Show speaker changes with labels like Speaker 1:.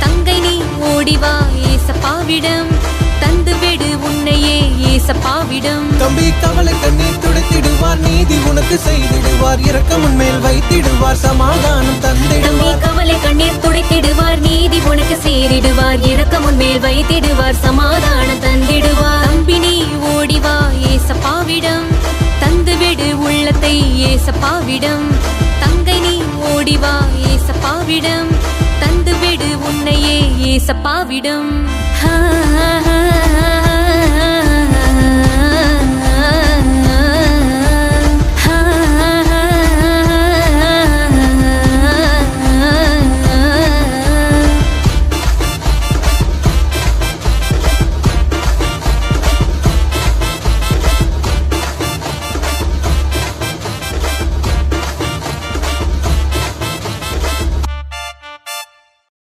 Speaker 1: தங்கை நீ ஓடிவா ஏசப்பாவிடம் தந்துவிடு உன்னையே ஏசப்பாவிடம்.
Speaker 2: தம்பி கவலை கண்ணீர் துடைத்திடுவார், நீதி உனக்கு செய்திடுவார், இரக்கம் உன்மேல் வைத்திடுவார், சமாதானம் தந்திடுவார்.
Speaker 1: தம்பி கவலை கண்ணீர் துடைத்திடுவார், நீதி உனக்கு சேரிடுவார், இரக்கம் உன்மேல் வைத்திடுவார், சமாதானம் தந்திடுவார். தம்பி நீ ஓடிவா ஏசப்பாவிடம் தந்துவிடு உள்ளத்தை ஏசப்பாவிடம். தங்கை நீ ஓடிவா ஏசப்பாவிடம் தந்துவிடு உன்னையே ஏசப்பாவிடம்.